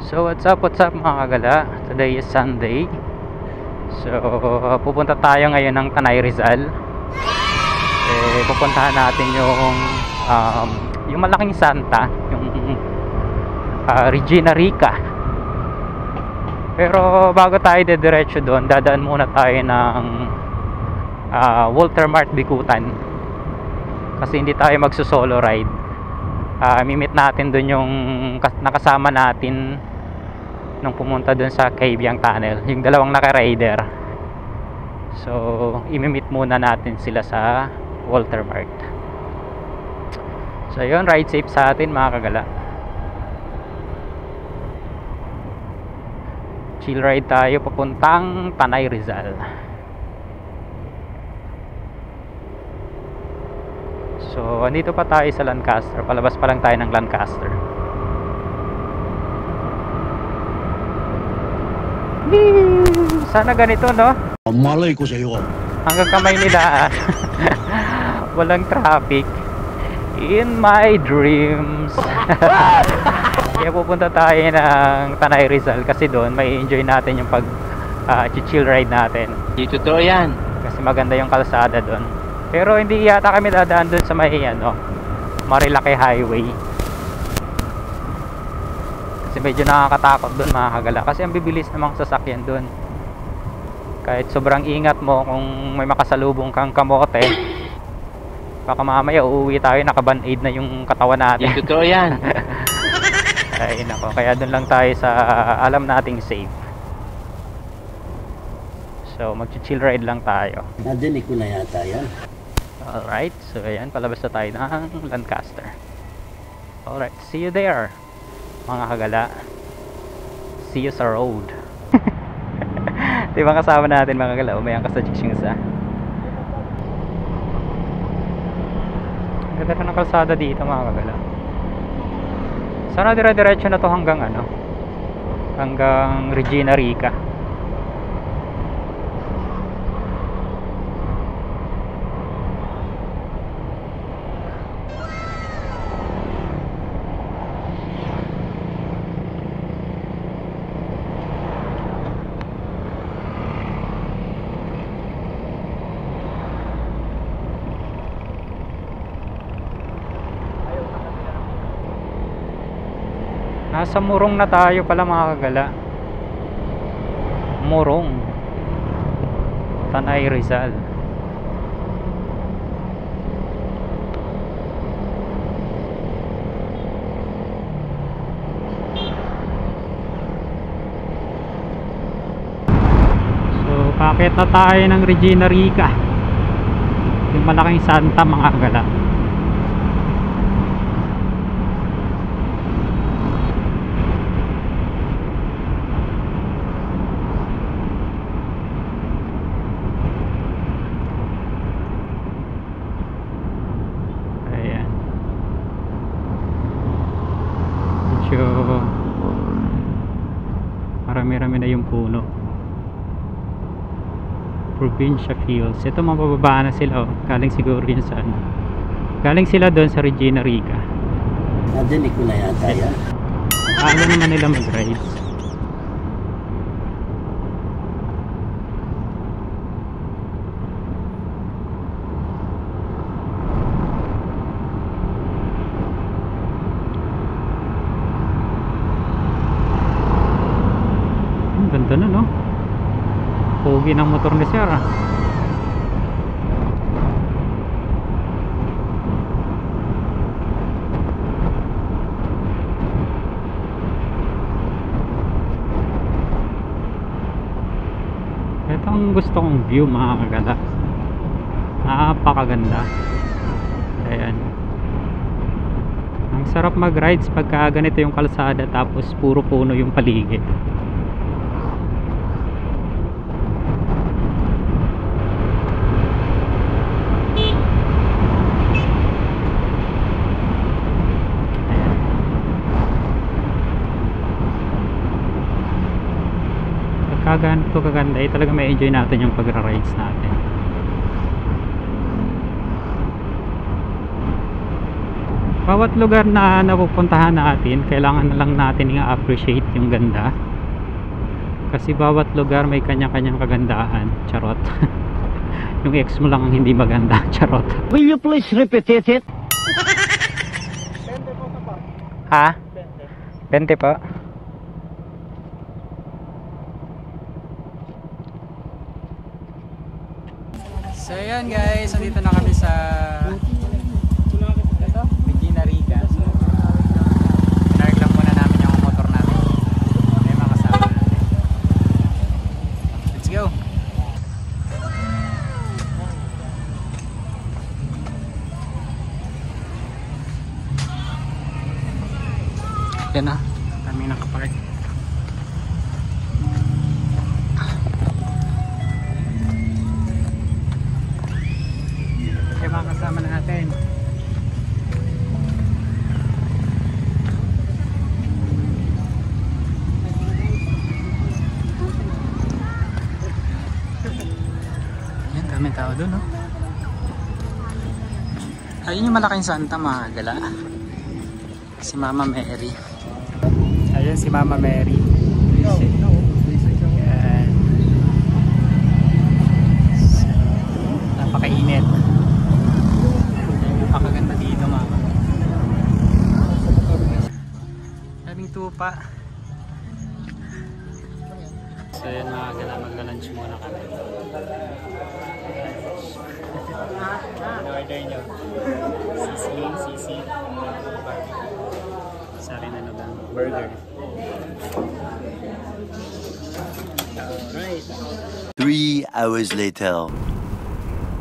So what's up mga kagala. Today is Sunday. So pupunta tayo ngayon ng Tanay Rizal. Pupuntahan natin yung malaking Santa, yung Regina Rica. Pero bago tayo diretso doon, dadaan muna tayo ng Walter Mart Bikutan. Kasi hindi tayo magso-solo ride. Mimit natin doon yung nakasama natin nung pumunta doon sa Kabyang Tunnel, yung dalawang naka-rider. So imimit muna natin sila sa Walter Mart. So yun, ride safe sa atin mga kagala. Chill ride tayo papuntang Tanay Rizal. So andito pa tayo sa Lancaster, palabas pa lang tayo ng Lancaster. Sana ganito, no? Malay ko sa iyo. Hanggang kamay nila. Walang traffic. In my dreams. Kaya pupunta tayo ng Tanay Rizal kasi doon may enjoy natin yung chill ride natin. Di totoo yan. Kasi maganda yung kalsada doon. Pero hindi yata kami dadaan doon sa may Marilaki Highway. Kasi medyo nakakatakot doon mga kagala. Kasi ang bibilis namang sasakyan doon. Kahit sobrang ingat mo, kung may makasalubong kang kamote, baka mamaya uuwi tayo, naka-band-aid na yung katawan natin. Di totoo yan. Ay nako, kaya doon lang tayo sa alam nating safe. So mag-chill ride lang tayo. Nadinig ko na yata yan. Alright, so ayan, palabas na tayo ng Lancaster. Alright, see you there mga kagala. See you sa road. Diba kasama natin mga kagala, umayan ka sa Chingsa. Ganda ka ng kalsada dito mga kagala. Sana dire-diretso na to hanggang hanggang Regina Rica. Nasa Morong na tayo pala mga kagala. Morong, Tanay Rizal. So paakit na tayo ng Regina Rica, yung malaking Santa mga kagala. Marami-rami na yung puno. Provincia Fields. Ito mabababa na sila, galing siguro yun sa galing sila doon sa Regina Rica. Nadinig ko na yata yan. Alam naman nila mag-ride. Ganda na, no? Pogi ng motor ni Sir. Ito ang gusto kong view mga kagala. Napakaganda. Ayan. Ang sarap mag-rides pagka ganito yung kalsada tapos puro puno yung paligid. Ganito kaganda, talaga may enjoy natin yung pagra-rides natin. Bawat lugar na napupuntahan natin, kailangan na lang natin i-appreciate yung ganda. Kasi bawat lugar may kanya-kanyang kagandahan. Charot. Yung ex mo lang ang hindi maganda. Charot. Will you please repeat it? Ha? 20 po. So yan guys, nandito na kami sa Regina Riga. So, pinark lang muna namin yung motor natin. May mga kasama natin. Let's go! Yan na, kami nakapark. Yung mga kasama natin. Yan, daming tao doon, no? Ayun yung malaking Santa, mga gala. Si Mama Mary. Ayun si Mama Mary. Yan. Napakainit. Napakaganda dito, Mama. Daming tupa. So yun mga gala, magla-lunch muna kami. Order nyo. Sisi. Sarin ano lang, burger. Alright. 3 hours later.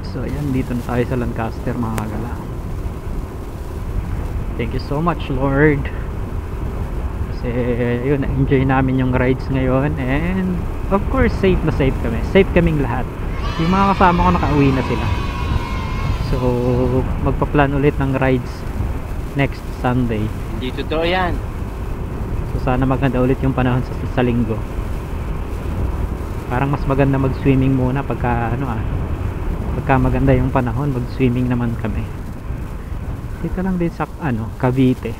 So ayan, dito na tayo sa Lancaster, mga kagala. Thank you so much, Lord. Kasi yun, enjoy namin yung rides ngayon. And of course, safe na safe kami. Safe kaming lahat. Yung mga kasama ko nakauwi na sila. So magpa-plan ulit ng rides next Sunday. Hindi totoo yan. So sana maganda ulit yung panahon sa linggo. Parang mas maganda mag-swimming muna pagka pagka maganda yung panahon, mag-swimming naman kami. Dito lang din sa Cavite.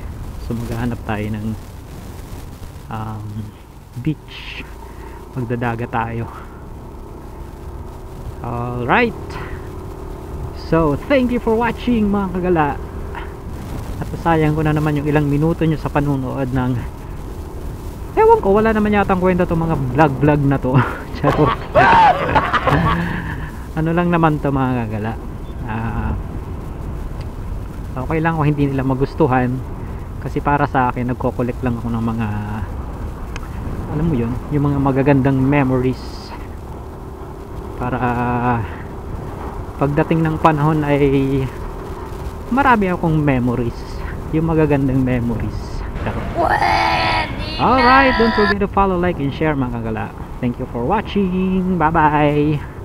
So maghahanap tayo ng beach. Magdadaga tayo. Alright. So thank you for watching, mga kagala. At sayang ko na naman yung ilang minuto nyo sa panunood ng, ewan ko, wala naman yata ang kwenta itong mga vlog na to. Charot. Ano lang naman to, mga kagala. Okay lang kung hindi nila magustuhan, kasi para sa akin nagko-collect lang ako ng mga, alam mo yun, yung mga magagandang memories, para pagdating ng panahon ay marami akong memories, yung magagandang memories. Alright, don't forget to follow, like, and share, mga kagala. Thank you for watching. Bye bye.